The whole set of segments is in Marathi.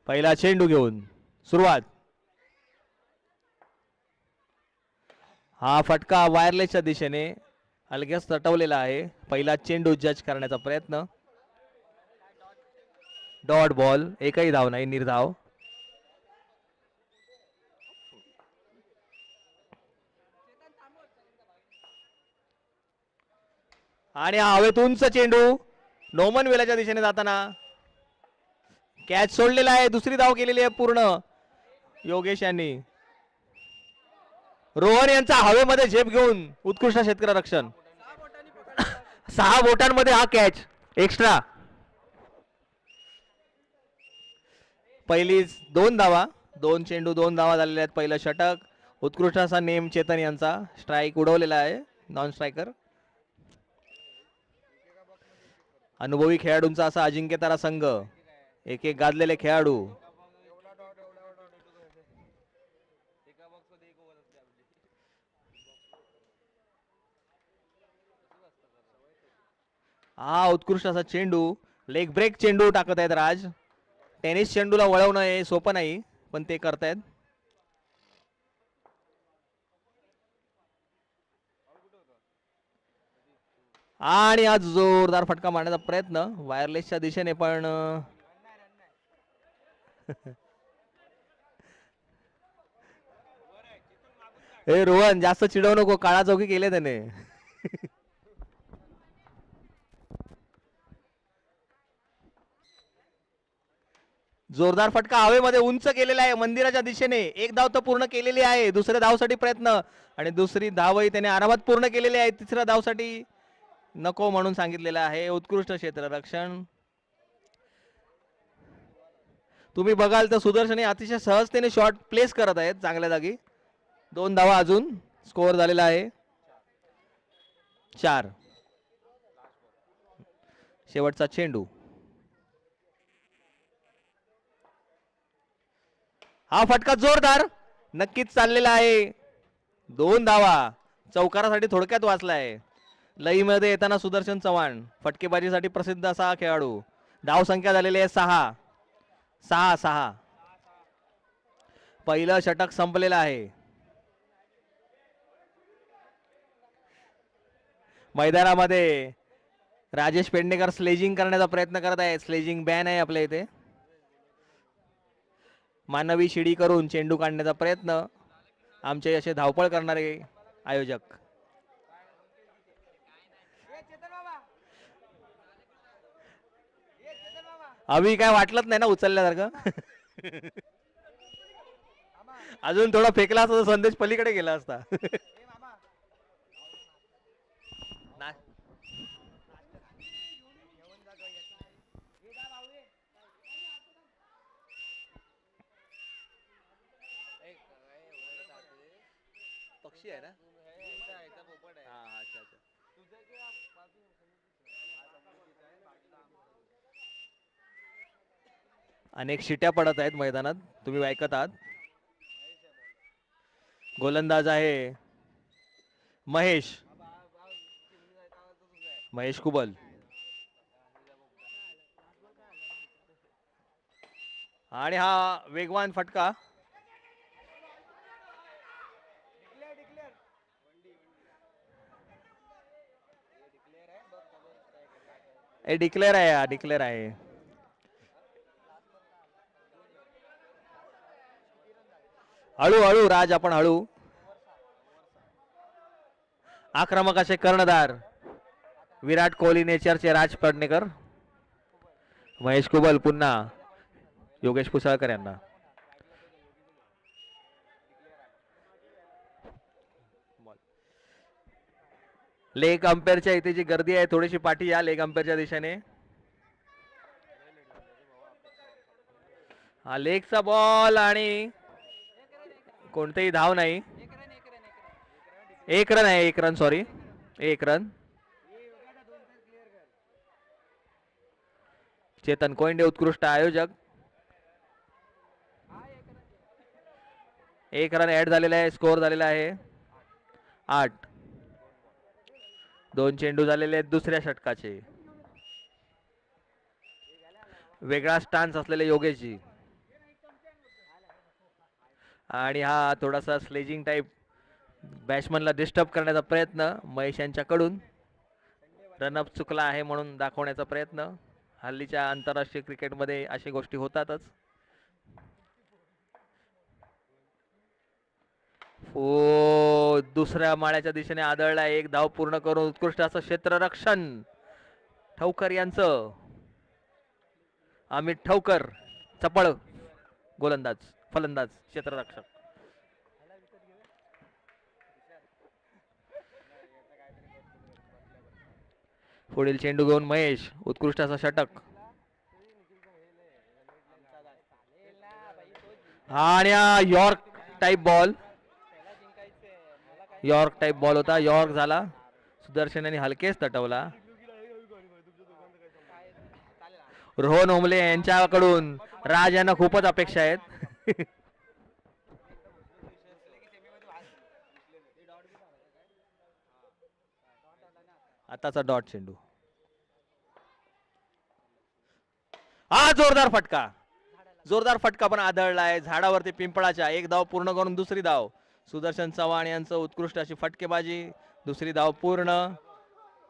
पहिला चेंडू घेऊन सुरुवात. हा फटका वायरलेसच्या दिशेने अलगेच तटवलेला आहे. पहिला चेंडू जज करण्याचा प्रयत्न. डॉट बॉल, एकही धाव नाही, निर्धाव. आणि हवेत उंच चेंडू नोमन वेलाच्या दिशेने जाताना कॅच सोडलेला आहे. दुसरी धाव केलेली आहे पूर्ण योगेश यांनी. रोहन यांचा हवेमध्ये झेप घेऊन उत्कृष्ट क्षेत्र रक्षण. 6 बोटांमध्ये हा कॅच एक्स्ट्रा. पहिलीच 2 धावा, 2 चेंडू 2 धावा झालेल्या आहेत. पहिलं षटक. उत्कृष्ट असा नेम चेतन यांचा. स्ट्राईक उडवलेला आहे, नॉन स्ट्रायकर. अनुभवी खेळाडूंचा असा अजिंक्यतारा संघ, एक एक गाजलेले खेळाडू. हा उत्कृष्ट असा चेंडू, लेग ब्रेक चेंडू टाकत आहेत राज. टेनिस चेंडूला वळवणं हे सोपं नाही, पण ते करतायत. आणि आज जोरदार फटका मारण्याचा प्रयत्न वायरलेसच्या दिशेने, पण हे रोहन जास्त चिडवू नको, काळा चौकी केले त्याने. जोरदार फटका हवेमध्ये उंच केलेला आहे मंदिराच्या दिशेने. एक धाव तर पूर्ण केलेली आहे. दुसऱ्या धावसाठी प्रयत्न, आणि दुसरी धावही त्याने आरामात पूर्ण केलेली आहे. तिसऱ्या धावसाठी नको म्हणून सांगितलेलं आहे. उत्कृष्ट क्षेत्ररक्षण. तुम्ही बघाल तर सुदर्शने अतिशय सहजतेने शॉट प्लेस करत आहेत चांगल्या जागी. 2 धावा अजून स्कोअर झालेला आहे 4. शेवटचा चेंडू. हा फटका जोरदार नक्कीच चाललेला आहे. 2 धावा चौकारासाठी थोडक्यात वाचलाय. लईमध्ये येताना सुदर्शन चव्हाण फटकेबाजीसाठी प्रसिद्ध असा खेळाडू. धाव संख्या झालेली आहे 6. पहिलं षटक संपलेलं आहे. मैदानामध्ये राजेश पेडणेकर स्लेजिंग करण्याचा प्रयत्न करत आहे. स्लेजिंग बॅन आहे आपल्या इथे. मानवी शिडी करून चेंडू काढण्याचा प्रयत्न आमचे असे धावपळ करणारे आयोजक. अभि काय वाटलंच नाही ना उचलल्यासारखं. अजून थोडा फेकला असता तर संदेश पलीकडे गेला असता. पक्षी आहे ना. अच्छा. अनेक शिट्या पडत आहेत मैदानात, तुम्ही ऐकत आहात. गोलंदाज आहे महेश कुबल. आणि हा वेगवान फटका. डिक्लेअर आहे. हळू राज, आपण हळू. आक्रमक असे कर्णधार विराट कोहली नेचरचे राज पेडणेकर. महेश कुबल पुन्हा योगेश कुसळकर यांना. लेग अंपायरच्या इथे जी गर्दी आहे थोडीशी पाठी या लेग अंपायरच्या दिशेने. हा लेगचा बॉल आणि कोणतेही धाव नाही. 1 रन आहे. 1 रन, सॉरी, 1 रन. चेतन कोइंडे उत्कृष्ट आयोजक. 1 रन ऍड झालेला आहे. स्कोअर झालेला आहे 8. 2 चेंडू झालेले आहेत दुसऱ्या षटकाचे. वेगळा स्टान्स असलेले योगेशजी. आणि हा थोडासा स्लेजिंग टाईप बॅट्समनला डिस्टर्ब करण्याचा प्रयत्न महेश यांच्याकडून. रनअप चुकला आहे म्हणून दाखवण्याचा प्रयत्न. हल्लीच्या आंतरराष्ट्रीय क्रिकेटमध्ये अशा गोष्टी होतातच. हो, दुसऱ्या माळ्याच्या दिशेने आदळला. एक धाव पूर्ण करून उत्कृष्ट असं क्षेत्ररक्षण ठवकर यांचं. अमित ठवकर चपळ गोलंदाज फलंदाज क्षेत्ररक्षक. पुढील चेंडू घेऊन महेश. उत्कृष्ट असा षटक. आणि York type ball. York type ball होता. यॉर्क झाला. सुदर्शन यांनी हलकेच तटवला. रोहन ओमले यांच्याकडून राज यांना खूपच अपेक्षा आहेत. आताचा डॉट चेंडू. हा जोरदार फटका. जोरदार फटका पण आदळलाय झाडावरती पिंपळाच्या. एक धाव पूर्ण करून दुसरी धाव. सुदर्शन चव्हाण यांचं उत्कृष्ट अशी फटकेबाजी. दुसरी धाव पूर्ण.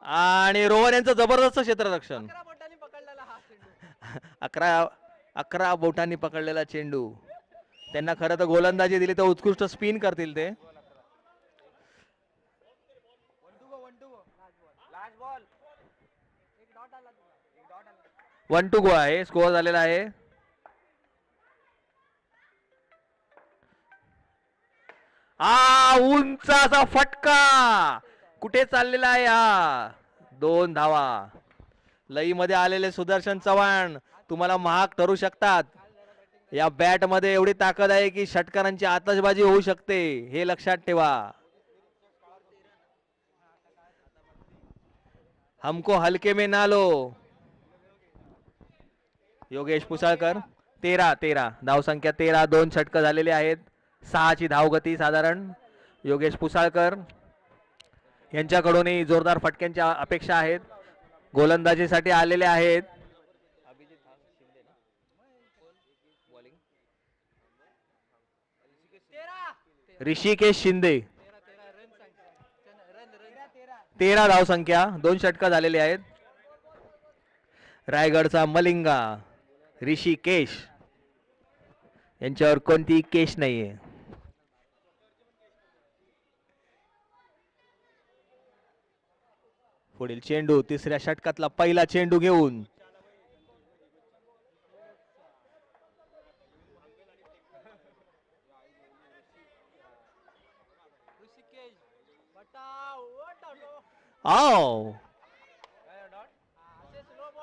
आणि रोहन यांचं जबरदस्त क्षेत्ररक्षण. 11 बोटांनी पकडलेला चेंडू. त्यांना खरं तर गोलंदाजी दिली तर उत्कृष्ट स्पिन करतील ते. 1-2 गो आहे. स्कोअर झालेला आहे. उंच असा फटका. कुठे चाललेला आहे हा. 2 धावा. लई मध्ये आलेले सुदर्शन चव्हाण तुम्हाला महाग ठरू शकतात. या बॅट मध्ये एवढी ताकद आहे की षटकारांची आतषबाजी होऊ शकते, हे लक्षात ठेवा. हमको हलके में ना लो. योगेश पुसाळकर. 13 धावसंख्या 13. 2 षटक झालेले आहेत. 6ची धावगती साधारण. योगेश पुसाळकर यांच्याकडूनही जोरदार फटक्यांच्या अपेक्षा आहेत. गोलंदाजीसाठी आलेले आहेत. ऋषिकेश शिंदे. 13 धावसंख्या. 2 षटक झालेले आहेत. रायगडचा मलिंगा ऋषिकेश यांच्यावर कोणतीही केस नाहीये. पुढील चेंडू तिसऱ्या षटकातला पहिला चेंडू घेऊन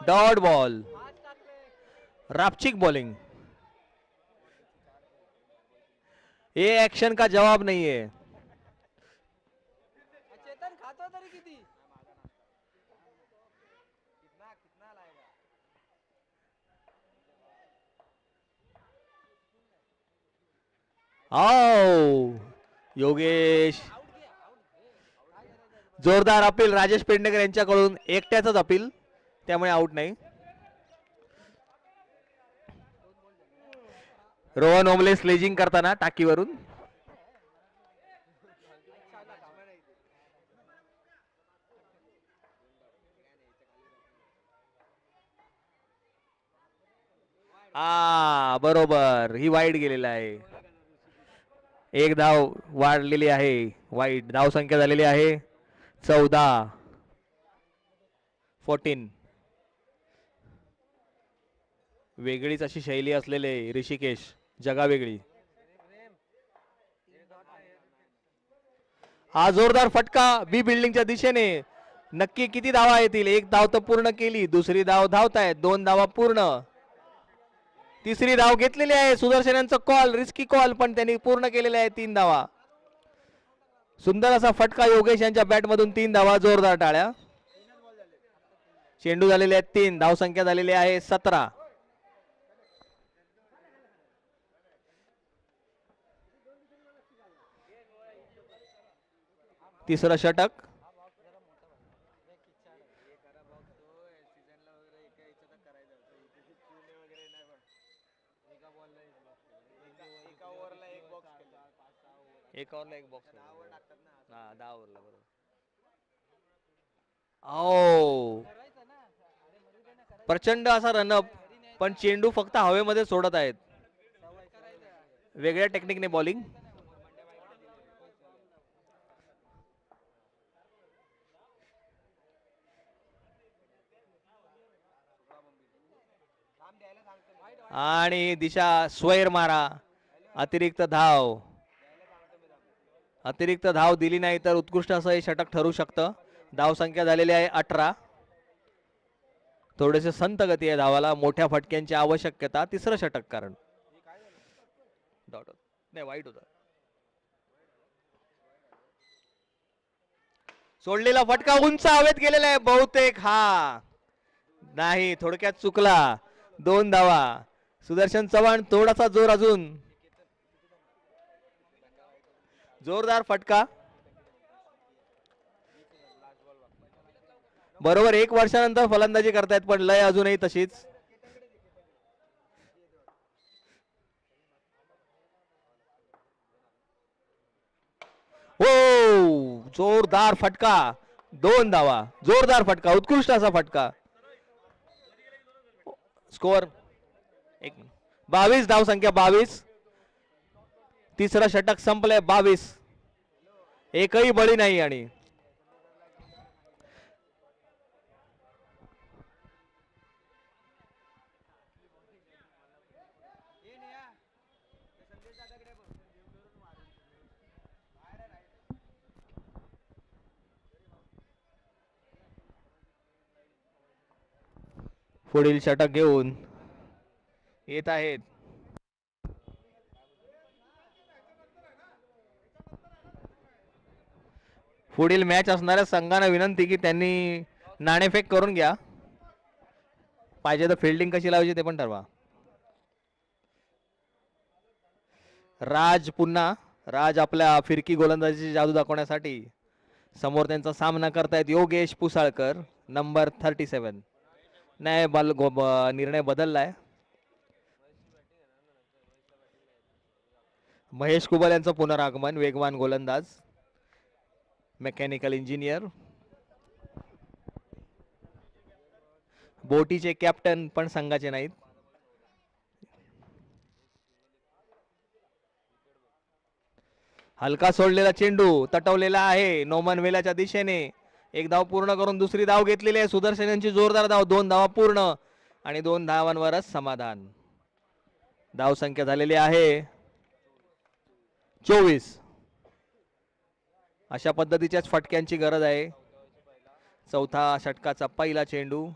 डॉट बॉल. रापचिक बॉलिंग. ये एक्शन का जवाब नहीं है. योगेश. जोरदार अपील राजेश पेडणेकर यांच्याकडून. एकट्याच अपील, त्यामुळे आउट नाही. रोहन ओमले स्लेजिंग करताना टाकीवरून. बरोबर. ही वाईट गेलेला आहे. एक धाव वाढलेली आहे. वाईट धाव संख्या झालेली आहे 14. वेगळीच अशी शैली असलेले ऋषिकेश. जगा वेगळी. हा जोरदार फटका बी बिल्डिंगच्या दिशेने. नक्की किती धावा येतील. एक धाव तर पूर्ण केली. दुसरी धाव धावतायत. 2 धावा पूर्ण. तिसरी धाव घेतलेली आहे. सुदर्शन यांचा कॉल, रिस्की कॉल, पण त्यांनी पूर्ण केलेले आहे 3 धावा. सुंदर असा फटका योगेश यांच्या बॅट मधून. 3 धावा. जोरदार टाळ्या. चेंडू झालेले आहेत 3. धाव संख्या झालेली आहे 17. तिसरं षटक. एका ओव्हरला एक बॉक्स. हा 10 ओव्हरला बरोबर. ओ प्रचंड असा रनअप, पण चेंडू फक्त हवेमध्ये सोडत आहेत. वेगळ्या टेक्निकने बॉलिंग. आणि दिशा स्वैर मारा. अतिरिक्त धाव. अतिरिक्त धाव दिली नाही तर उत्कृष्ट असं हे षटक ठरू शकतं. धाव संख्या झालेली आहे 18. थोडेसे संत गती आहे धावाला. मोठ्या फटक्यांची आवश्यकता. तिसरं षटक कारण नाही वाईट होता. सोडलेला फटका उंच हवेत गेलेला आहे बहुतेक. हा नाही, थोडक्यात चुकला. 2 धावा. सुदर्शन चव्हाण थोडासा जोर अजून. जोरदार फटका. बरोबर 1 वर्षानंतर फलंदाजी करतायत पण लय अजूनही तशीच. हो जोरदार फटका. 2 धावा. जोरदार फटका. उत्कृष्ट असा फटका. स्कोअर 22 धाव संख्या 22. तिसरं षटक संपलंय. 22. एकही बळी नाही. आणि पुढील षटक घेऊन येत आहेत. पुढील मॅच असणाऱ्या संघांना विनंती की त्यांनी नाणेफेक करून घ्या. पाहिजे तर फिल्डिंग कशी लावायची ते पण ठरवा. राज पुन्हा. राज आपल्या फिरकी गोलंदाजीची जादू दाखवण्यासाठी समोर त्यांचा सामना करतायत योगेश पुसाळकर नंबर 37. नाही निर्णय बदललाय. महेश कुबल यांचं पुनरागमन. वेगवान गोलंदाज, मेकॅनिकल इंजिनियर, बोटीचे कॅप्टन पण संघाचे नाहीत. हलका सोडलेला चेंडू तटवलेला आहे नोमन वेलाच्या दिशेने. एक धाव पूर्ण करून दुसरी धाव घेतलेली आहे. सुदर्शन यांची जोरदार धाव. 2 धावा पूर्ण आणि 2 धावांवरच समाधान. धाव संख्या झालेली आहे 24. अशा पद्धतीच्याच फटक्यांची गरज आहे. चौथा षटकाचा पहिला चेंडू.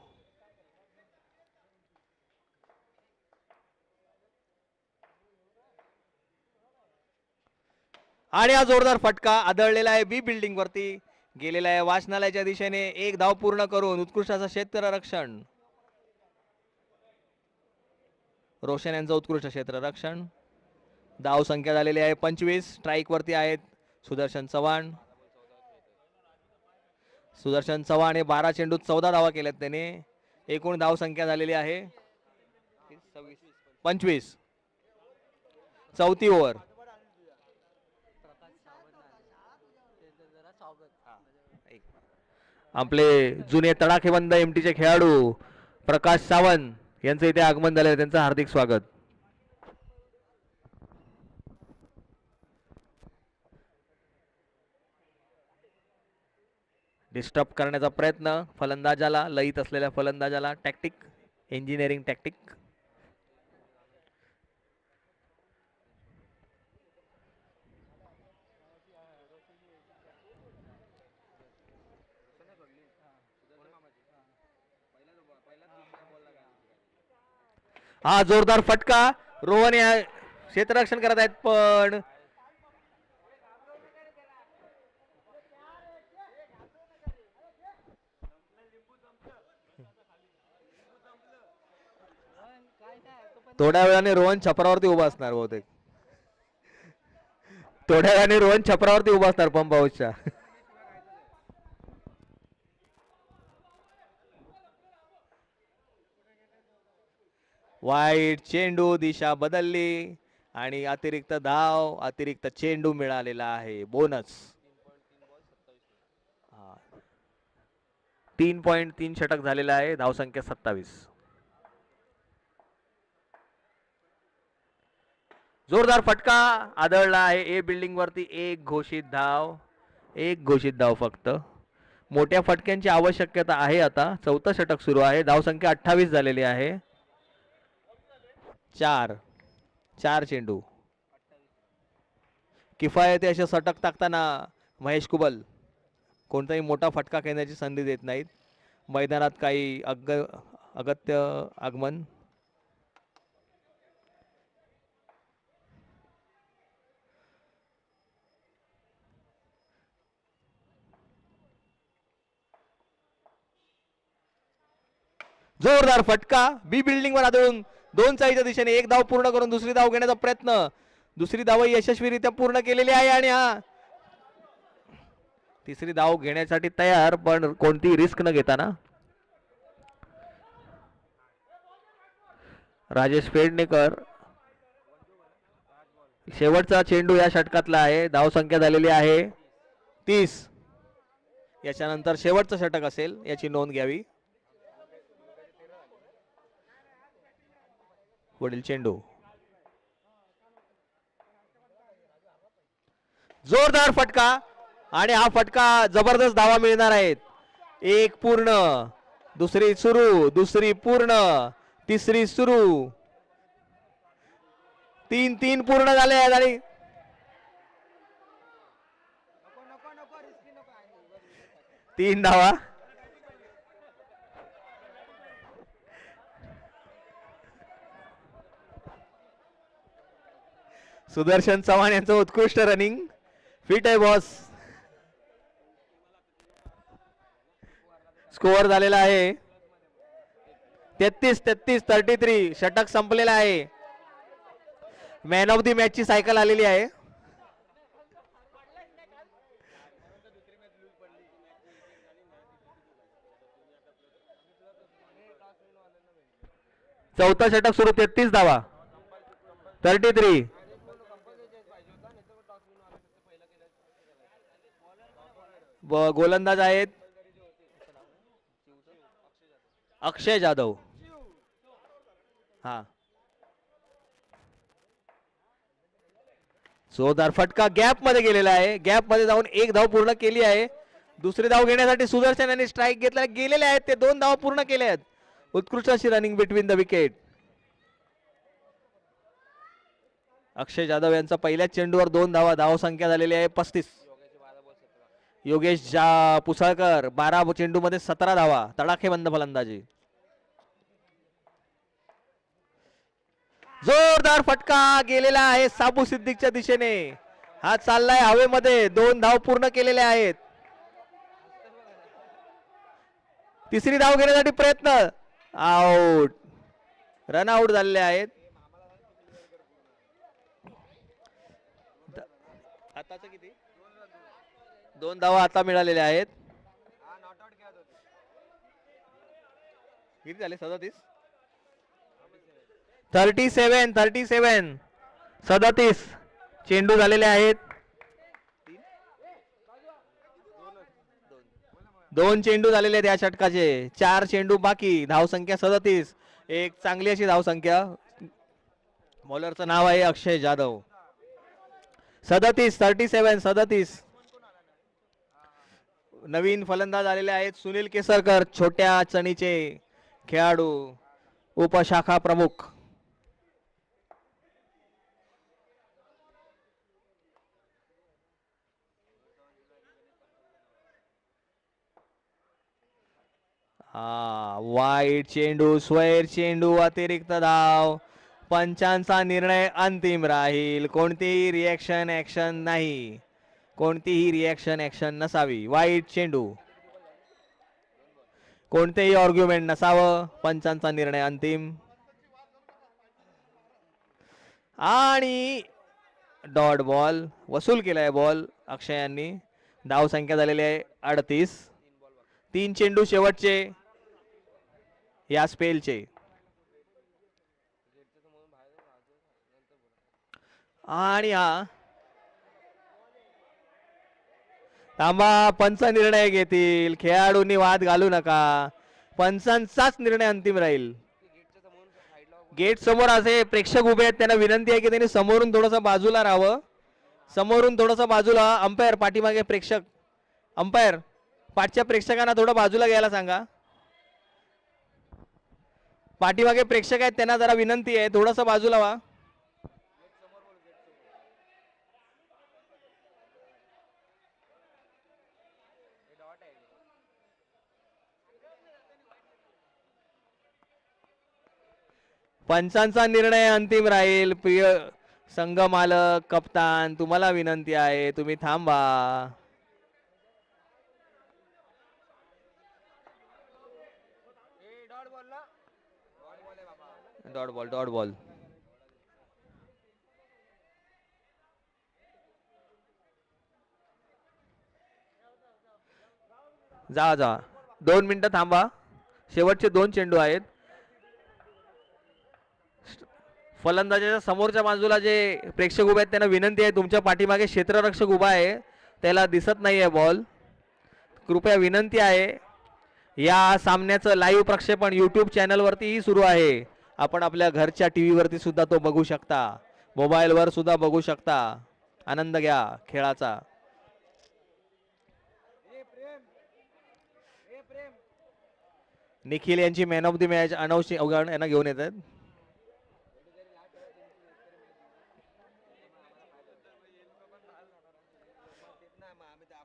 आणि हा जोरदार फटका आदळलेला आहे बी बिल्डिंग वरती. गेलेला आहे वाचनालयाच्या दिशेने. 1 धाव पूर्ण करून उत्कृष्ट असं क्षेत्ररक्षण. रोशन यांचं उत्कृष्ट क्षेत्ररक्षण. धाव संख्या झालेली आहे 25. स्ट्राईक वरती आहेत सुदर्शन चव्हाण. सुदर्शन चव्हाण हे 12 चेंडूत 14 धावा केल्यात त्याने. एकूण धाव संख्या झालेली आहे 25. चौथी ओव्हर. आपले जुने तडाखेबंद एमटीचे खेळाडू प्रकाश सावंत यांचं इथे आगमन झाले. त्यांचं हार्दिक स्वागत. डिस्टर्ब करण्याचा प्रयत्न फलंदाजाला, लयीत असलेल्या फलंदाजाला. Tactic, engineering tactic. हा जोरदार फटका. रोहन या क्षेत्ररक्षण करत आहेत पण थोड्या वेळाने रोहन छपरावरती उभा असणार बहुतेक. थोड्या वेळाने रोहन छपरावरती उभा असणार पंप हाऊसच्या. वाईट चेंडू. दिशा बदलली आणि अतिरिक्त धाव, अतिरिक्त चेंडू मिळालेला आहे, बोनस. 3.3 षटक झालेला आहे, धावसंख्या 27. जोरदार फटका आदळला आहे ए बिल्डिंग वरती. एक घोषित धाव फक्त. मोठ्या फटक्यांची आवश्यकता आहे. आता चौथं षटक सुरू आहे, धावसंख्या 28 झालेली आहे. 4 चेंडू. किफायती असे षटक टाकताना महेश कुबल कोणताही मोठा फटका खेळण्याची संधी देत नाहीत. मैदानात काही अगत्य आगमन. जोरदार फटका बी बिल्डिंग वर आदळून 2 चाळीच्या दिशेने. एक धाव पूर्ण करून दुसरी धाव घेण्याचा प्रयत्न. दुसरी धाव यशस्वीरित्या पूर्ण केलेली आहे आणि तिसरी धाव घेण्यासाठी तयार, पण कोणती रिस्क न घेताना. राजेश पेडणेकर शेवटचा चेंडू या षटकातला आहे. धाव संख्या झालेली आहे 30. याच्यानंतर शेवटचं षटक असेल याची नोंद घ्यावी. वडील चेंडू. जोरदार फटका आणि हा फटका जबरदस्त धावा मिळणार आहेत. एक पूर्ण, दुसरी सुरू, दुसरी पूर्ण, तिसरी सुरू. 3 पूर्ण झाले आहेत आणि 3 धावा. सुदर्शन चव्हाण यांचं उत्कृष्ट रनिंग. फिट आहे बॉस. स्कोअर झालेला आहे 33. षटक संपलेला आहे. मॅन ऑफ द मॅच ची सायकल आलेली आहे. चौथा षटक सुरू. 33 धावा. 33. गोलंदाज आहेत अक्षय जाधव. हा, जोरदार फटका गॅप मध्ये गेलेला आहे. गॅप मध्ये जाऊन एक धाव पूर्ण केली आहे. दुसरी धाव घेण्यासाठी सुदर्शन यांनी स्ट्राईक घेतला. गेलेले आहेत ते 2 धाव पूर्ण केले आहेत. उत्कृष्ट अशी रनिंग बिटवीन द विकेट. अक्षय जाधव यांचा पहिल्याच चेंडूवर 2 धावा. धाव संख्या झालेली आहे 35. योगेश पुसाळकर 12 चेंडू मध्ये 17 धावा. तडाखेबंद फलंदाजी. जोरदार फटका गेलेला आहे साबू सिद्दीकच्या दिशेने. हा चाललाय हवेमध्ये. 2 धाव पूर्ण केलेले आहेत. तिसरी धाव घेण्यासाठी प्रयत्न. आउट. रन आउट झालेले आहेत. आताच किती? 2 धावा आता मिळालेल्या आहेत. किती झाले? 37 चेंडू झालेले आहेत. 2 चेंडू झालेले आहेत या षटकाचे. 4 चेंडू बाकी. धावसंख्या 37. एक चांगली अशी धावसंख्या. बॉलरचं नाव आहे अक्षय जाधव. 37. नवीन फलंदाज आलेले आहेत सुनील केसरकर, छोट्या चणीचे खेळाडू, उपशाखा प्रमुख. वाईट चेंडू, स्वैर चेंडू, अतिरिक्त धाव. पंचांचा निर्णय अंतिम राहील. कोणतीही रिएक्शन ऍक्शन नाही. कोणतीही रिएक्शन ऍक्शन नसावी. वाईट चेंडू. कोणतेही आर्ग्युमेंट नसावं. पंचांचा निर्णय अंतिम. आणि डॉट बॉल वसूल केलाय बॉल अक्षय यांनी. धाव संख्या झालेली आहे 38. 3 चेंडू शेवटचे या स्पेलचे. आणि हा थांबा, पंच निर्णय घेतील, खेळाडूंनी वाद घालू नका, पंचांचाच निर्णय अंतिम राहील. गेट समोर असे प्रेक्षक उभे आहेत, त्यांना विनंती आहे की त्यांनी समोरून थोडस बाजूला राहावं, समोरून थोडस बाजूला. अंपायर पाठीमागे प्रेक्षक, अंपायर पाठच्या प्रेक्षकांना थोडं बाजूला घ्यायला सांगा. पाठीमागे प्रेक्षक आहेत त्यांना जरा विनंती आहे, थोडस बाजूला व्हा. पंचांचा निर्णय अंतिम राहील. प्रिय संघ मालक, कप्तान, तुम्हाला विनंती आहे, तुम्ही थांबा. Dot ball, dot ball. जा जा, 2 मिनिटं थांबा, शेवटचे 2 चेंडू आहेत. फलंदाजाच्या समोरच्या बाजूला जे प्रेक्षक उभे आहेत त्यांना विनंती आहे, तुमच्या पाठीमागे क्षेत्ररक्षक उभा आहे, त्याला दिसत नाहीये बॉल. कृपया विनंती आहे. या सामन्याचं लाईव्ह प्रक्षेपण यूट्यूब चॅनलवरतीही सुरू आहे. आपण आपल्या घरच्या टीव्ही वरती सुद्धा तो बघू शकता, मोबाईलवर सुद्धा बघू शकता. आनंद घ्या खेळाचा. निखिल यांची मॅन ऑफ द मॅच अनौशी यांना घेऊन येतात.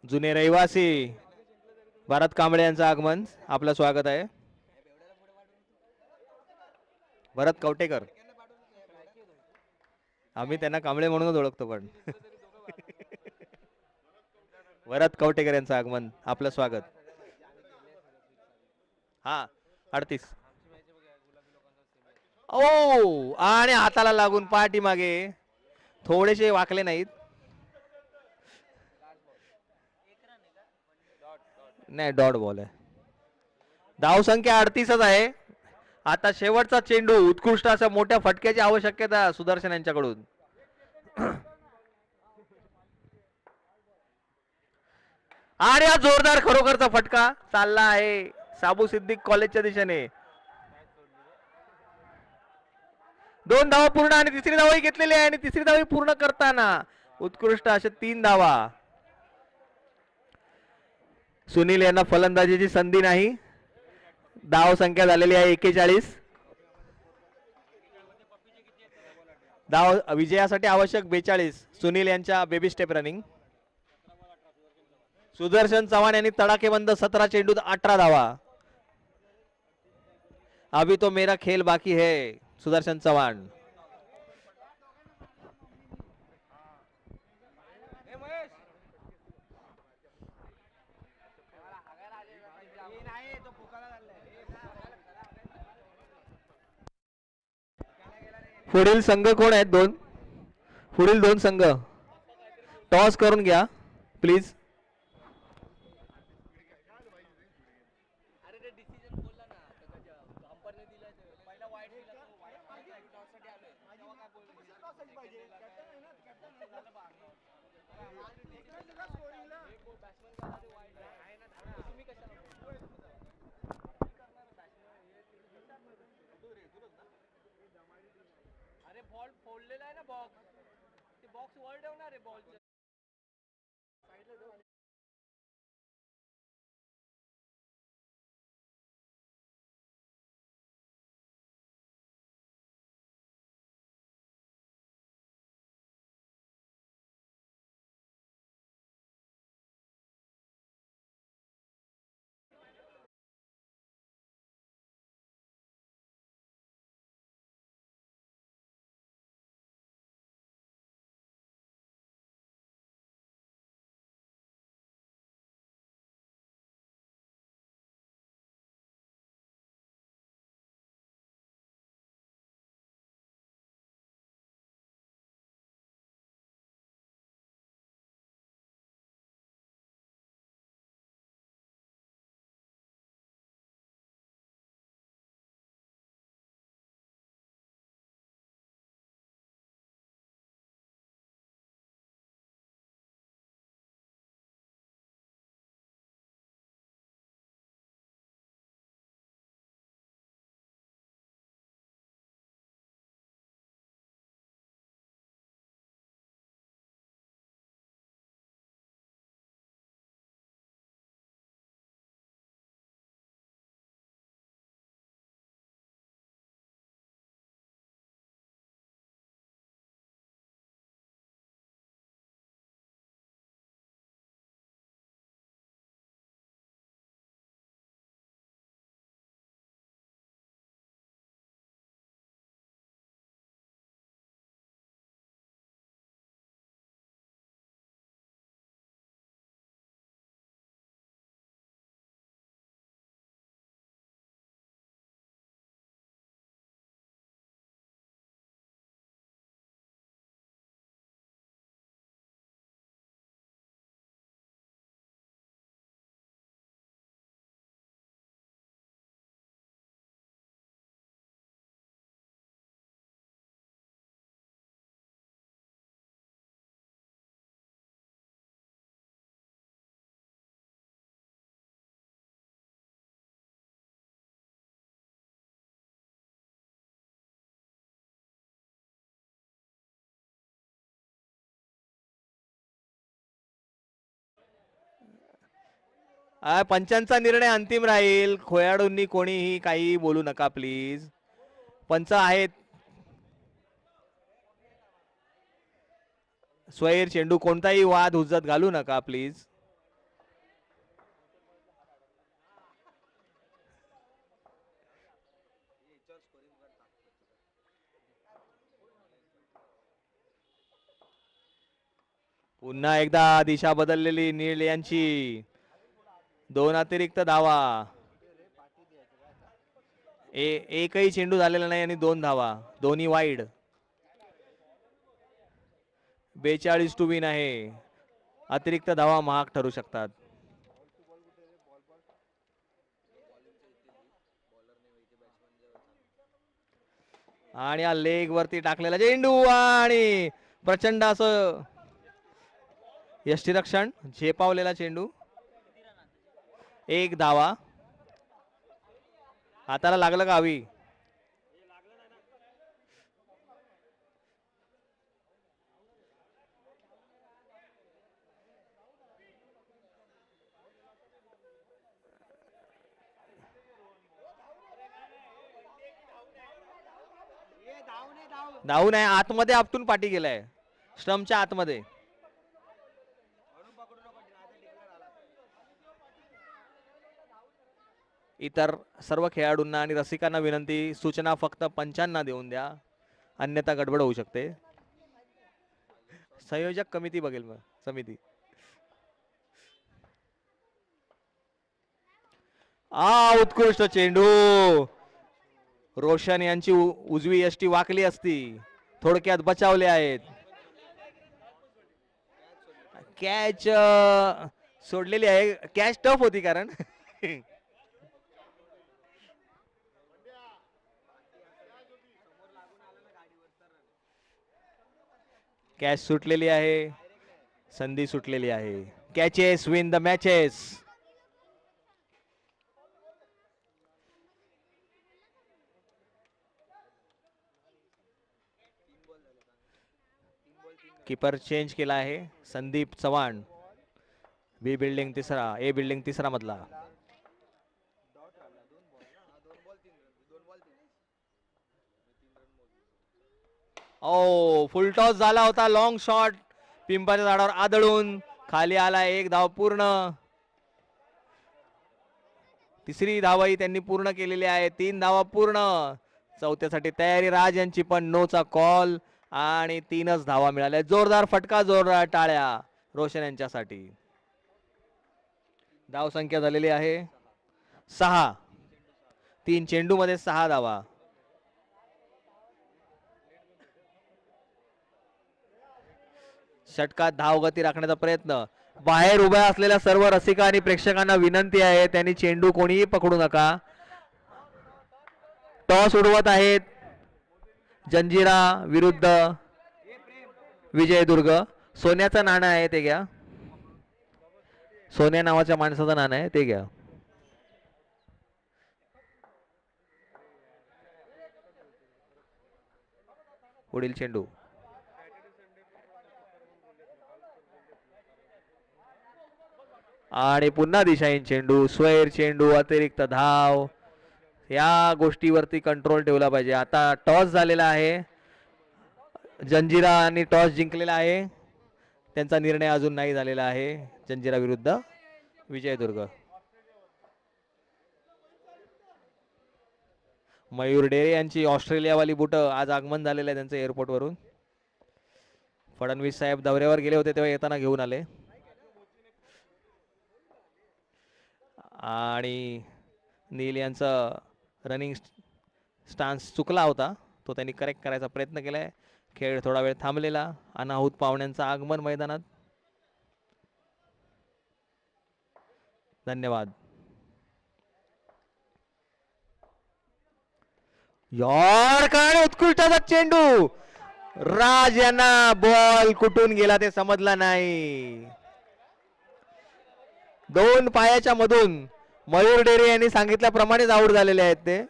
जुने रहिवासी भारत कांबळे यांचं आगमन, आपलं स्वागत आहे. भरत कवटेकर, आम्ही त्यांना कांबळे म्हणूनच ओळखतो पण भरत कवटेकर यांचं आगमन, आपलं स्वागत. हा 38. ओ, आणि हाताला लागून पाठीमागे थोडेसे वाकले नाहीत. नाही, डॉट बॉल आहे. धाव संख्या 38च आहे. आता शेवटचा चेंडू, उत्कृष्ट अशा मोठ्या फटक्याची आवश्यकता सुदर्शन यांच्याकडून. आणि हा जोरदार खरोखरचा फटका चालला आहे साबू सिद्दीक कॉलेजच्या दिशेने. 2 धावा पूर्ण आणि तिसरी धावही घेतलेली आहे, आणि तिसरी धावही पूर्ण करताना उत्कृष्ट अशा 3 धावा. सुनील यांना फलंदाजीची संधी नाही. धाव संख्या झालेली आहे 41. धाव विजयासाठी आवश्यक 42. सुनील यांच्या baby step running. Sudarshan Chavan यांनी तडाखेबंद 17 चेंडूत 18 धावा. अभी तो मेरा खेल बाकी है. सुदर्शन चव्हाण. पुढील संघ कोण आहेत? पुढील 2 संघ टॉस करून घ्या प्लीज. बॉल फोडलेला आहे ना बॉक्स, ते बॉक्स वर ठेवणार आहे बॉल. पंचांचा निर्णय अंतिम राहील. खेळाडूंनी कोणीही काही बोलू नका प्लीज. पंच आहेत. स्वैर चेंडू कोणताही वाद हुज्जत घालू नका प्लीज. पुन्हा एकदा दिशा बदललेली नील यांची. 2 अतिरिक्त धावा. एकही चेंडू झालेला नाही आणि 2 धावा, दोन्ही वाईड. 42 टू विन आहे. अतिरिक्त धावा महाग ठरू शकतात. आणि हा लेग वरती टाकलेला चेंडू आणि प्रचंड असं यष्टीरक्षण झेपावलेला चेंडू. 1 धावा. हाताला लागलं का हवी. धावू नाही. आतमध्ये आपटून पाठी गेलाय स्टंपच्या आतमध्ये. इतर सर्व खेळाडूंना आणि रसिकांना विनंती, सूचना फक्त पंचांना देऊन द्या, अन्यथा गडबड होऊ शकते. संयोजक कमिटी बघेल मग. समिती. उत्कृष्ट चेंडू. रोशन यांची उजवी यष्टी वाकली असती. थोडक्यात बचावले आहेत. कॅच सोडलेली आहे. कॅच टफ होती कारण कॅच सुटलेली आहे. संधी सुटलेली आहे. Catches win the matches. Keeper change केला आहे. संदीप चव्हाण. बी बिल्डिंग तिसरा, ए बिल्डिंग तिसरा मधला. फुल टॉस झाला होता. लॉंग शॉट पिंपाच्या झाडावर आदळून खाली आला. 1 धाव पूर्ण. तिसरी धावही त्यांनी पूर्ण केलेली आहे. 3 धावा पूर्ण. चौथ्यासाठी तयारी राज यांची, पण नोचा कॉल आणि 3च धावा मिळाल्या. जोरदार फटका, जोरदार टाळ्या रोशन यांच्यासाठी. धाव संख्या झालेली आहे 6. 3 चेंडू मध्ये 6 धावा. षटकात धावगती राखण्याचा प्रयत्न. बाहेर उभ्या असलेल्या सर्व रसिका आणि प्रेक्षकांना विनंती आहे, त्यांनी चेंडू कोणीही पकडू नका. टॉस उडवत आहेत जंजिरा विरुद्ध विजयदुर्ग. सोन्याचं नाणं आहे ते घ्या. सोन्या नावाच्या माणसाचं नाणं आहे ते घ्या. पुढील चेंडू. आणि पुन्हा दिशाहीन चेंडू. स्वैर चेंडू. अतिरिक्त धाव. या गोष्टीवरती कंट्रोल ठेवला पाहिजे. आता टॉस झालेला आहे. जंजिराने टॉस जिंकलेला आहे. त्यांचा निर्णय अजून नाही झालेला आहे. जंजिरा विरुद्ध विजयदुर्ग. मयूर डेरे यांची ऑस्ट्रेलियावाली बुट आज आगमन झालेलं आहे त्यांचं एअरपोर्ट वरून. फडणवीस साहेब दौऱ्यावर गेले होते तेव्हा येताना घेऊन आले. आणि नील यांचा रनिंग स्टान्स चुकला होता, तो त्यांनी करेक्ट करायचा प्रयत्न केलाय. खेळ थोडा वेळ थांबलेला. अनाहूत पाहुण्यांचं आगमन मैदानात. धन्यवाद. काय उत्कृष्ट चेंडू. राज यांना बॉल कुठून गेला ते समजला नाही. 2 पायाच्या मधून. मयूर डेरे यांनी सांगितल्याप्रमाणेच आऊट झालेले आहेत ते.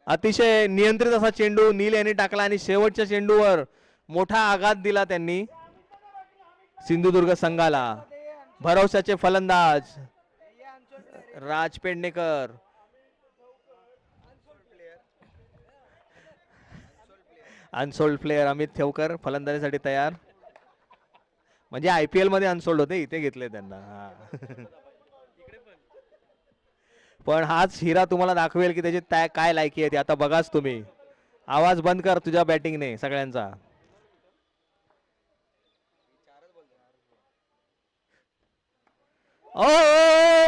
अतिशय नियंत्रित असा चेंडू नील यांनी टाकला आणि शेवटच्या चेंडूवर मोठा आघात दिला त्यांनी सिंधुदुर्ग संघाला. भरवशाचे फलंदाज राज पेडणेकर, अनसोल्ड प्लेयर अमित ठेवकर फलंदाजीसाठी तयार. म्हणजे IPL मध्ये अनसोल्ड होते, इथे घेतले त्यांना. पण हाच हिरा तुम्हाला दाखवेल की त्याची काय लायकी आहे ती. आता बघाच तुम्ही. आवाज बंद कर तुझ्या बॅटिंगने सगळ्यांचा. ओ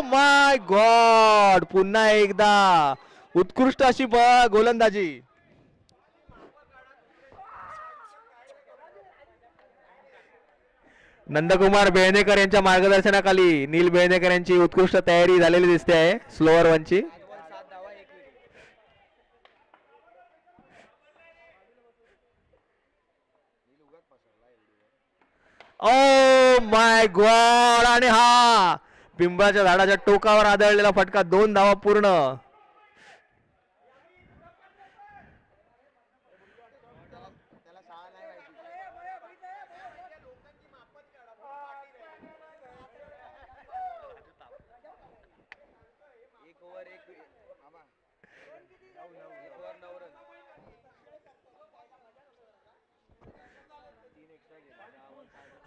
माय गॉड, पुन्हा एकदा उत्कृष्ट अशी गोलंदाजी. नंदकुमार बेळणेकर यांच्या मार्गदर्शनाखाली नील बेळणेकर यांची उत्कृष्ट तयारी झालेली दिसते आहे स्लोअर वनची. ओ माय गॉड, आणि हा पिंपळाच्या झाडाच्या टोकावर आदळलेला फटका. 2 धावा पूर्ण.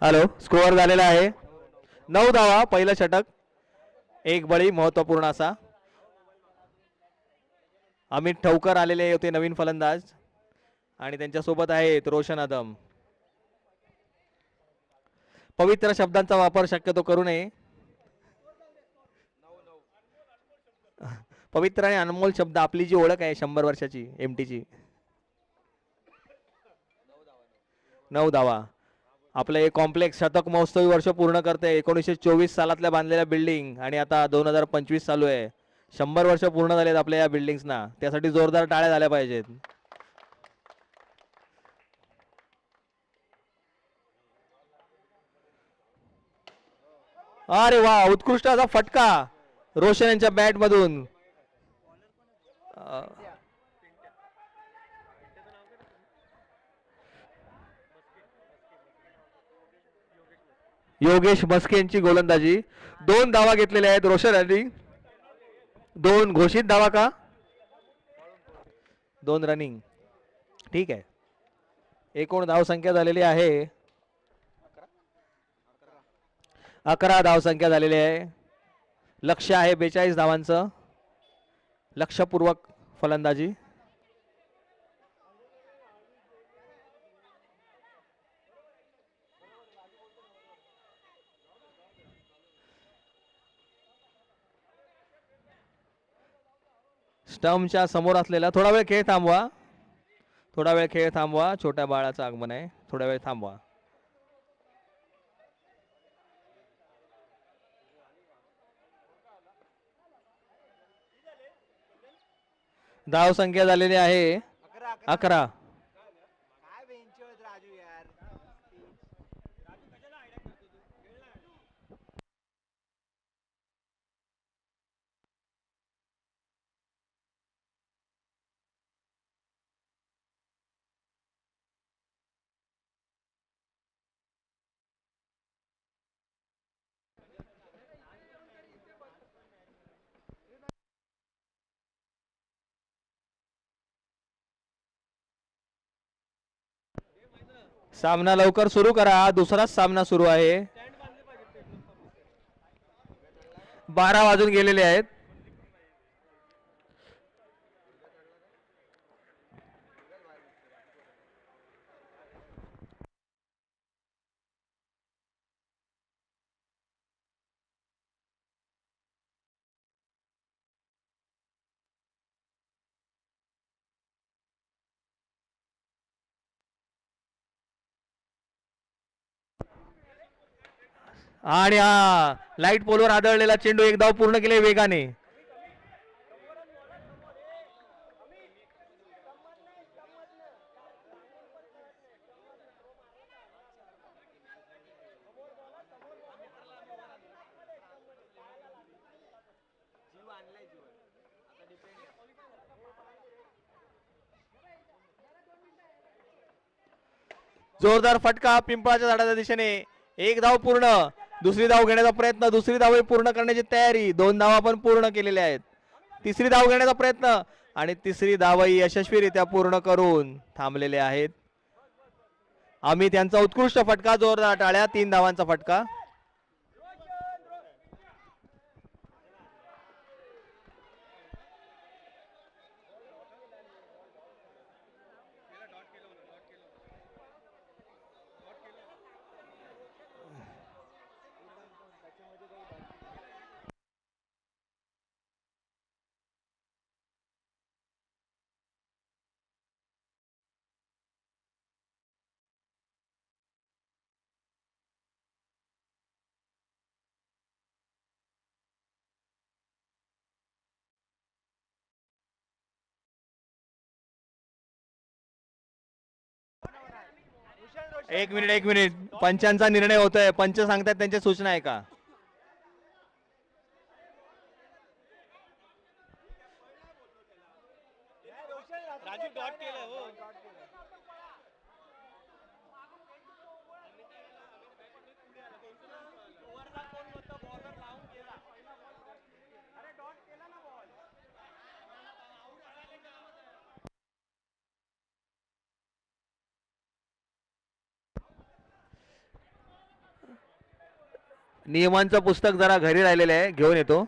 हॅलो, स्कोअर झालेला आहे 9 धावा. पहिलं षटक, एक बळी महत्वपूर्ण असा. अमित ठवकर आलेले होते नवीन फलंदाज आणि त्यांच्या सोबत आहेत रोशन आदम. पवित्र शब्दांचा वापर शक्यतो करू नये. पवित्र आणि अनमोल शब्द, आपली जी ओळख आहे 100 वर्षाची MTची. 9 धावा. आपलं हे कॉम्प्लेक्स शतक महोत्सवी वर्ष पूर्ण करते. 1924 सालातल्या बांधलेल्या बिल्डिंग आणि आता 2025 चालू आहे. 100 वर्ष पूर्ण झालेत आपल्या या बिल्डिंग्सना. त्यासाठी जोरदार टाळ्या झाल्या पाहिजेत. अरे वा, उत्कृष्ट असा फटका रोशन यांच्या बॅट मधून. योगेश मस्के यांची गोलंदाजी. 2 धावा घेतलेल्या आहेत रोशन यांनी. 2 घोषित धावा का? 2 रनिंग. ठीक आहे. एकूण धावसंख्या झालेली आहे 11 धावसंख्या झालेली आहे. लक्ष्य आहे 42 धावांचं. लक्षपूर्वक फलंदाजी. स्टंपच्या समोर असलेला थोडा वेळ खेळ थांबवा. थोडा वेळ खेळ थांबवा. छोट्या बाळाचं आगमन आहे. थोडा वेळ थांबवा. धाव संख्या झालेली आहे 11. सामना लवकर सुरू करा. दुसराच सामना सुरू आहे. 12 वाजून गेलेले आहेत. आणि हा लाईट पोलवर आदळलेला चेंडू 1 धाव पूर्ण केले वेगाने. जोरदार फटका पिंपळाच्या झाडाच्या दिशेने. एक धाव पूर्ण. दुसरी धाव घेण्याचा प्रयत्न. दुसरी धाव पूर्ण करण्याची तयारी. 2 धावा पण पूर्ण केलेल्या आहेत. तिसरी धाव घेण्याचा प्रयत्न आणि तिसरी धावही यशस्वीरित्या पूर्ण करून थांबलेले आहेत. अमित यांचा उत्कृष्ट फटका. जोरदार टाळ्या. 3 धावांचा फटका. एक मिनिट पंचांचा निर्णय होतोय. पंच सांगतात त्यांच्या सूचना आहे का? नियमांचं पुस्तक जरा घरी राहिलेलं आहे, घेऊन येतो.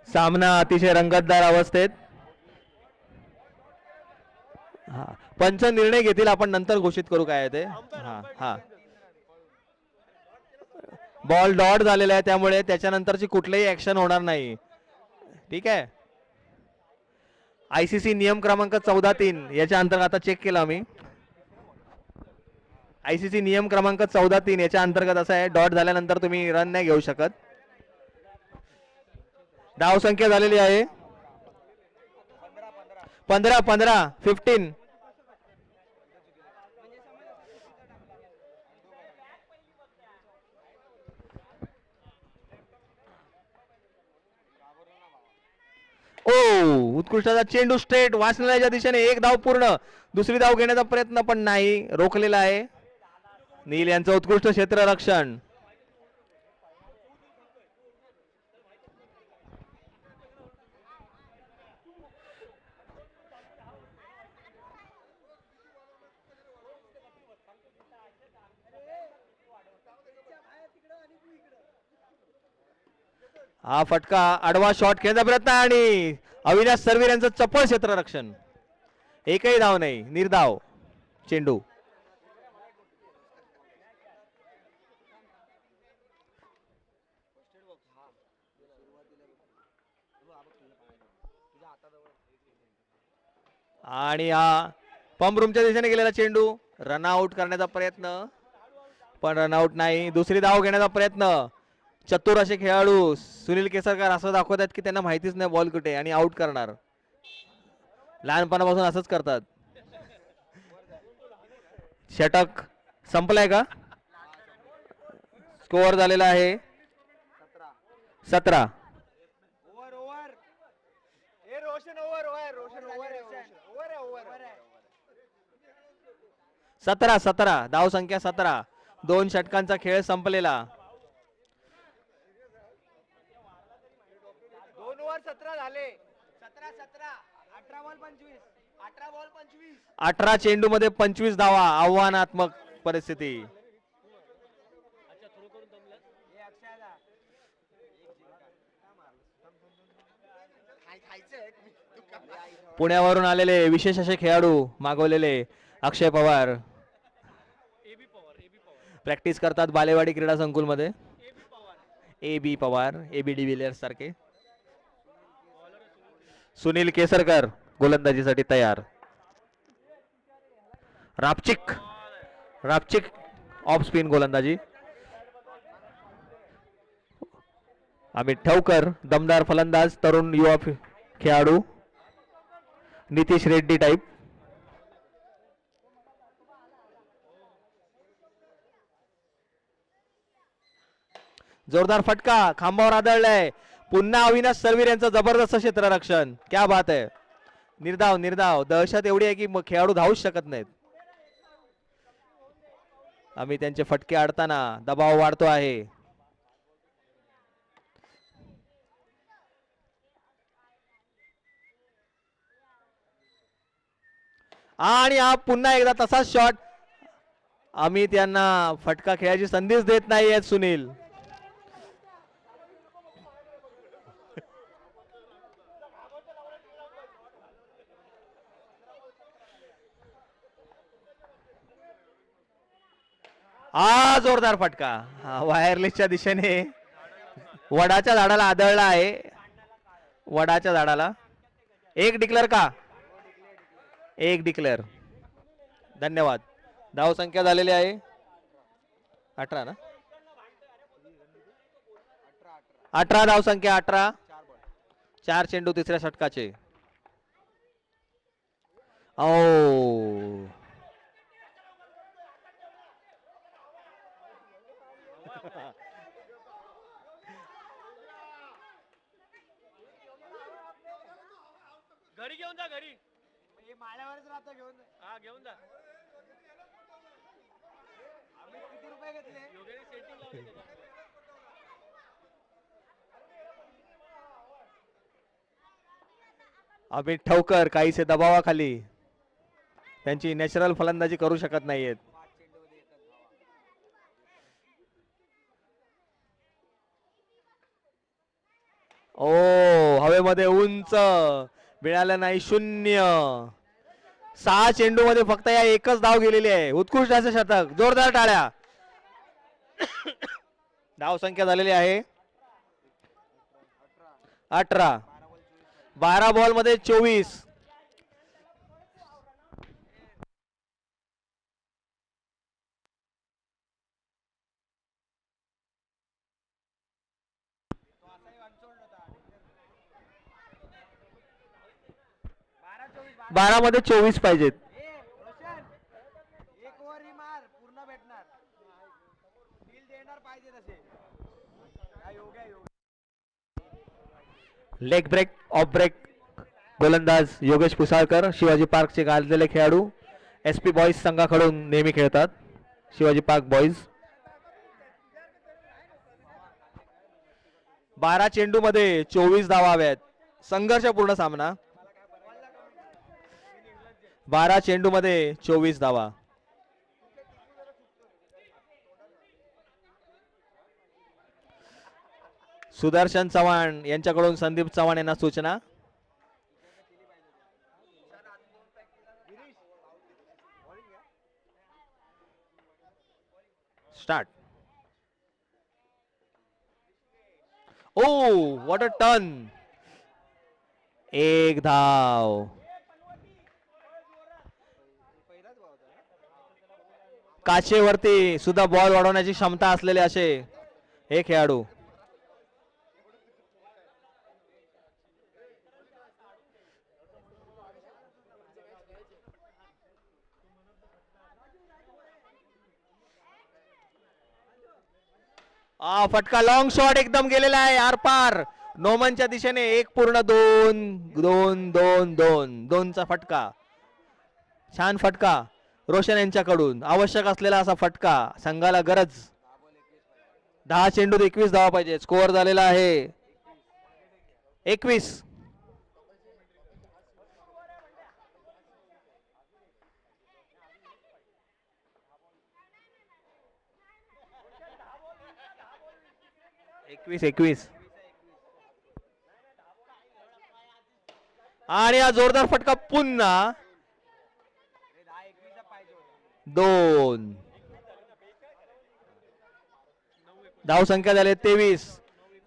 सामना अतिशय रंगतदार अवस्थेत. हा, पंच निर्णय घेतील, आपण नंतर घोषित करू काय आहे ते. हा हा बॉल डॉट झालेला आहे, त्यामुळे त्याच्यानंतरची कुठलीही ऍक्शन होणार नाही. ठीक आहे. आयसीसी नियम क्रमांक 14-3 याच्या अंतर्गत आता चेक केला मी. आयसीसी नियम क्रमांक 14-3 याच्या अंतर्गत असं आहे, डॉट झाल्यानंतर तुम्ही रन नाही घेऊ शकत. धाव संख्या झालेली आहे 15. उत्कृष्टाचा चेंडू स्ट्रेट वाचनालयाच्या दिशेने. एक धाव पूर्ण. दुसरी धाव घेण्याचा प्रयत्न पण नाही, रोखलेला आहे. नील यांचं उत्कृष्ट क्षेत्ररक्षण. हा फटका आडवा शॉट खेळण्याचा प्रयत्न आणि अविनाश सरवीर यांचं चपळ क्षेत्ररक्षण. एकही धाव नाही, निर्धाव चेंडू. आणि हा पंप रूमच्या दिशेने गेलेला चेंडू. रनआउट करण्याचा प्रयत्न पण रनआउट नाही. दुसरी धाव घेण्याचा प्रयत्न. चतुर असे खेळाडू सुनील केसरकर असं दाखवतात की त्यांना माहितीच नाही बॉल कुठे आणि आउट करणार. लहानपणापासून असंच करतात. षटक संपलाय का? स्कोअर झालेला आहे 17. 17 धाव संख्या 17. 2 षटकांचा खेळ संपलेला. 2 ओव्हर 17 झाले. 17 18 बॉल 25. 18 चेंडू मध्ये 25 धावा. आव्हानात्मक परिस्थिती. पुण्यावरून आलेले विशेष असे खेळाडू मागवलेले अक्षय पवार प्रॅक्टिस करतात बालेवाडी क्रीडा संकुल मध्ये. AB पवार, AB डिव्हिलियर्स सारखे. सुनील केसरकर गोलंदाजीसाठी तयार. रापचिक ऑफ स्पिन गोलंदाजी. अमित ठवकर दमदार फलंदाज, तरुण युवा खेळाडू. नितीश रेड्डी टाइप. जोरदार फटका खांबावर आदळलाय. पुन्हा अविनाश सरवीर यांचं जबरदस्त क्षेत्ररक्षण. क्या बात आहे. निर्धाव निर्धाव दहशत एवढी आहे की खेळाडू धावूच शकत नाहीत. आम्ही त्यांचे फटके आडताना दबाव वाढतो आहे. आणि हा पुन्हा एकदा तसाच शॉट. आम्ही त्यांना फटका खेळायची संधीच देत नाहीयेत सुनील. जोरदार फटका वायरलेसच्या दिशेने वडाच्या झाडाला आदळला आहे. वडाच्या झाडाला एक डिक्लेअर का एक डिक्लेअर. धन्यवाद. धाव संख्या झालेली आहे 18 ना. 18 धाव संख्या 18. 4 चेंडू तिसऱ्या षटकाचे. ओ घरी घेऊन जा घरी. माळ्यावरच राहतो घेऊन जा. घेऊन जा. आम्ही किती रुपये घेतले. योगेने सेटिंग लावली त्याच्यामध्ये. अमित ठवकर काहीसे दबावाखाली त्यांची नॅचरल फलंदाजी करू शकत नाहीयेत. ओ हवेमध्ये उंच मिळालं नाही. 0. 6 चेंडू मध्ये फक्त या एकच धाव गेलेली आहे. उत्कृष्ट असं शतक. जोरदार टाळ्या. धाव संख्या झालेली आहे 18. 12 बॉल मध्ये 24. बारा मध्ये 24 पाहिजेत. एक ओव्हर ही मार पूर्ण भेटणार. डील देणार पाहिजे तसे. लेग ब्रेक ऑफ ब्रेक गोलंदाज योगेश पुसाळकर शिवाजी पार्कचे गाजलेले खेळाडू SP बॉईज संघाकडून नेहमी खेळतात. Shivaji park boys. 12 चेंडू मध्ये 24 धावा हव्यात. संघर्षपूर्ण सामना. 12 चेंडू मध्ये 24 धावा. सुदर्शन चव्हाण यांच्याकडून संदीप चव्हाण यांना सूचना. Start. Oh what a turn. एक धाव. काचेवरती सुद्धा बॉल वाढवण्याची क्षमता असलेले असे हे खेळाडू. फटका लॉंग शॉट एकदम गेलेला आहे आरपार. नोमनच्या दिशेने 1.2 चा फटका. छान फटका रोशन यांच्याकडून. आवश्यक असलेला असा फटका. संघाला गरज. 10 चेंडूत 21 धावा पाहिजे. स्कोअर झालेला आहे 21. आणि हा जोरदार फटका पुन्हा 2. धाव संख्या झाली 23.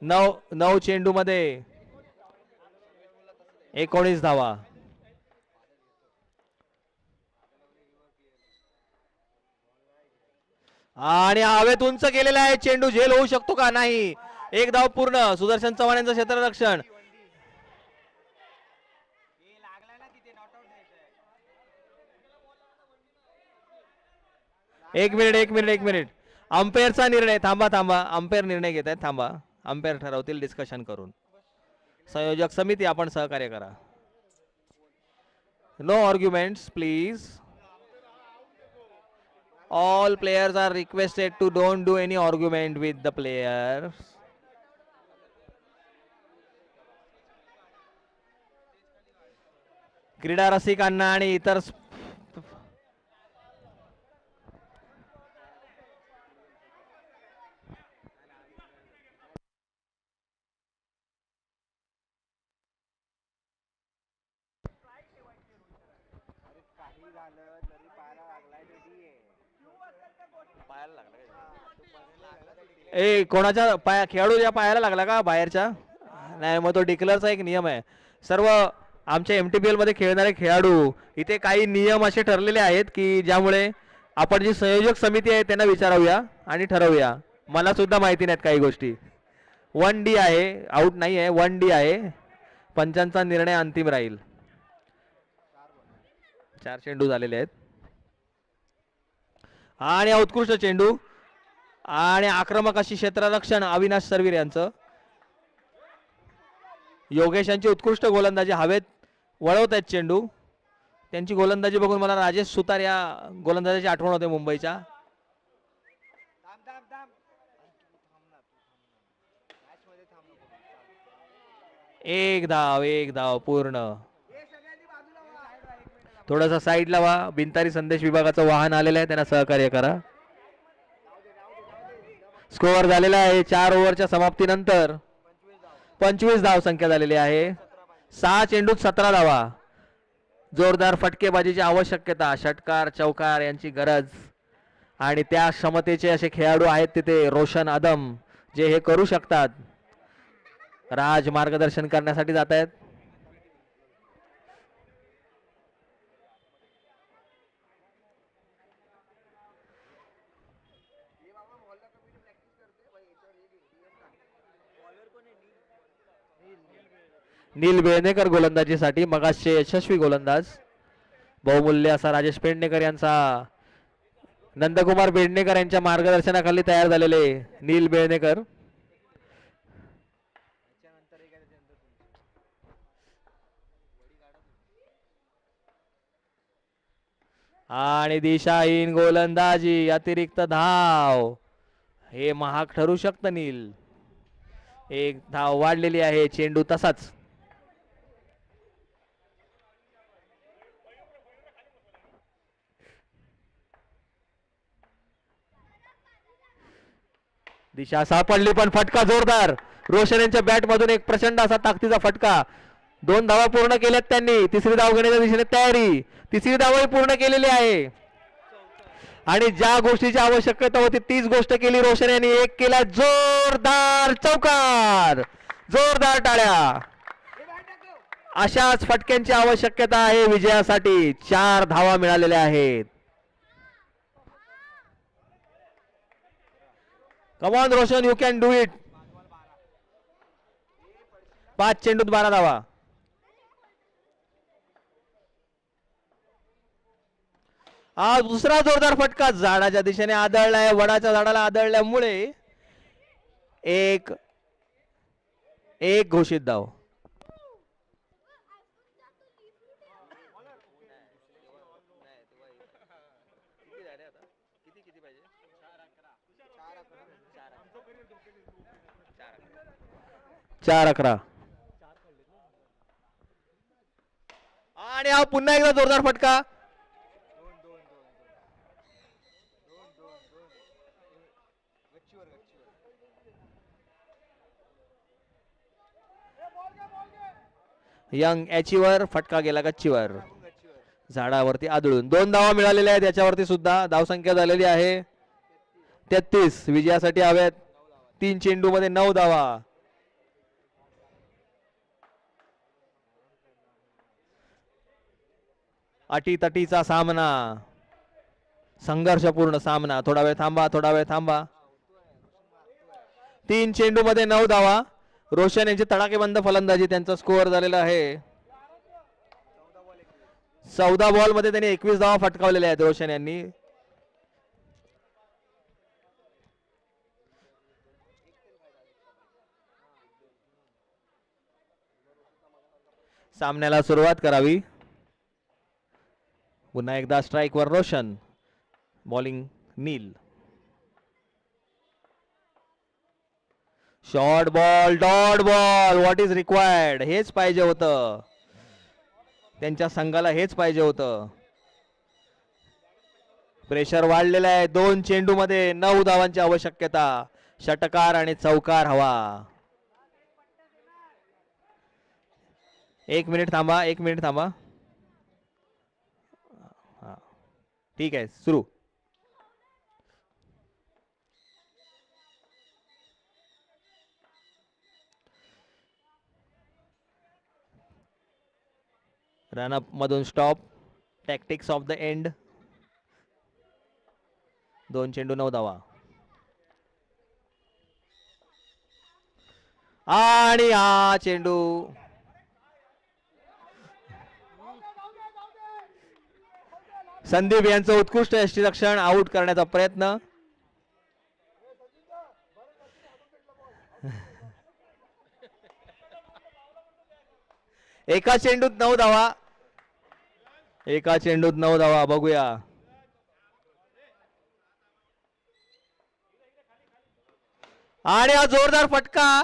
9 चेंडू मध्ये 19 धावा. आणि हवेत उंच गेलेला आहे चेंडू. झेल होऊ शकतो का नाही. एक धाव पूर्ण. सुदर्शन चव्हाण यांचं क्षेत्ररक्षण. एक मिनिट. अंपेअरचा निर्णय. थांबा थांबा, अंपेअर निर्णय घेत आहेत. थांबा, अंपेअर ठरवतील डिस्कशन करून. संयोजक समिती आपण सहकार्य करा. No arguments please. All players are requested to don't do any argument with the players. क्रीडा रसिकांना आणि इतर कोणाच्या पाया, खेळाडूच्या पायाला लागला का बाहेरच्या? नाही, मग तो डिक्लेअरचा एक नियम आहे. सर्व आमच्या MTPL मध्ये खेळणारे खेळाडू, इथे काही नियम असे ठरलेले आहेत की ज्यामुळे आपण जी संयोजक समिती आहे त्यांना विचारूया आणि ठरवूया. मला सुद्धा माहिती नाहीत काही गोष्टी. 1D आहे, आउट नाही आहे, 1D आहे. पंचांचा निर्णय अंतिम राहील. 4 चेंडू झालेले आहेत आणि उत्कृष्ट चेंडू आणि आक्रमक अशी क्षेत्ररक्षण अविनाश सरवीर यांचं. योगेश यांची उत्कृष्ट गोलंदाजी, हवेत वळवत आहेत चेंडू. त्यांची गोलंदाजी बघून मला राजेश सुतार या गोलंदाजाची आठवण होते मुंबईच्या. एक धाव पूर्ण. थोडासा साईडला व्हा, बिनतारी संदेश विभागाचं वाहन आलेलं आहे, त्यांना सहकार्य करा. स्कोअर झालेला आहे 4 ओव्हरच्या समाप्तीनंतर 25 धाव संख्या झालेली आहे. 6 चेंडूत 17 धावा. जोरदार फटकेबाजीची आवश्यकता, षटकार चौकार यांची गरज आणि त्या क्षमतेचे असे खेळाडू आहेत तिथे. रोशन आदम जे हे करू शकतात. राज मार्गदर्शन करण्यासाठी जात आहेत. नील बेळणेकर गोलंदाजीसाठी, मगासचे यशस्वी गोलंदाज बहुमूल्य असा राजेश पेडणेकर यांचा, नंदकुमार बेडणेकर यांच्या मार्गदर्शनाखाली तयार झालेले नील बेळणेकर. आणि दिशाहीन गोलंदाजी, अतिरिक्त धाव, हे महाग ठरू शकतं. नील, एक धाव वाढलेली आहे, चेंडू तसाच. दिशा सापडली पण फटका जोरदार. रोशन यांच्या बॅट मधून एक प्रचंड असा ताकदीचा फटका. 2 धावा पूर्ण केल्यात त्यांनी. तिसरी धाव घेण्याच्या दिशेने तयारी. तिसरी धावही पूर्ण केलेली आहे आणि ज्या गोष्टीची आवश्यकता होती तीच गोष्ट केली रोशन यांनी. एक केला, जोरदार चौकार, जोरदार टाळ्या. अशाच फटक्यांची आवश्यकता आहे विजयासाठी. 4 धावा मिळालेल्या आहेत. Come on Roshan, you can do it. 5 चेंडूत 12 धावा. हा दुसरा जोरदार फटका झाडाच्या दिशेने आदळलाय. वडाच्या झाडाला आदळल्यामुळे एक घोषित धाव. चार 11 आणि हा पुन्हा एकदा जोरदार फटका. यंग अचीवर, फटका गेला गच्चीवर, झाडावरती आदळून. 2 धावा मिळालेल्या आहेत. याच्यावरती सुद्धा धावसंख्या झालेली आहे 33. विजयासाठी हव्यात 3 चेंडू मध्ये 9 धावा. अटीतटीचा सामना, संघर्षपूर्ण सामना. थोडा वेळ थांबा. 3 चेंडू मध्ये 9 धावा. रोशन यांची तडाखेबंद फलंदाजी, त्यांचा स्कोअर झालेला आहे 14 बॉल मध्ये त्यांनी 21 धावा फटकावलेल्या आहेत रोशन यांनी. सामन्याला सुरुवात करावी. पुन्हा एकदा स्ट्राइक वर Roshan, bowling Neel. Short ball, dot ball, what is required. हेच पाहिजे होतं त्यांच्या संघाला, हेच पाहिजे होतं. प्रेशर वाढलेलं आहे. 2 चेंडू मध्ये 9 धावांची आवश्यकता. षटकार आणि चौकार हवा. 1 मिनिट थांबा, 1 मिनिट थांबा. हा, ठीक आहे, सुरू. रनअप मधून stop. Tactics of the end. 2 चेंडू 9 धावा. आणि हा चेंडू संदीप यांचं उत्कृष्ट यष्टीरक्षण. आउट करण्याचा प्रयत्न. एका चेंडूत 9 धावा. एका चेंडूत 9 धावा. बघूया. आणि हा जोरदार फटका,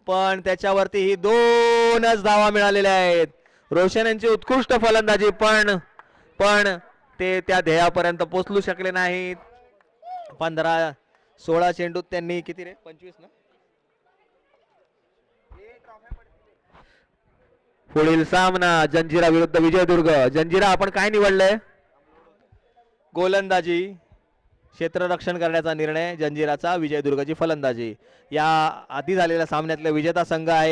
पण त्याच्यावरती ही 2च धावा मिळालेल्या आहेत. रोशन यांची उत्कृष्ट फलंदाजी, पण ते त्या ध्येयापर्यंत पोहोचू शकले नाहीत. 15-16 चेंडूत त्यांनी किती रे, 25 ना. पुढील सामना जंजिरा विरुद्ध विजयदुर्ग. जंजिरा, आपण काय निवडलंय? गोलंदाजी, क्षेत्ररक्षण करण्याचा निर्णय जंजिराचा. विजयदुर्गची फलंदाजी. या आधी झालेल्या सामन्यातले विजेता संघ आहे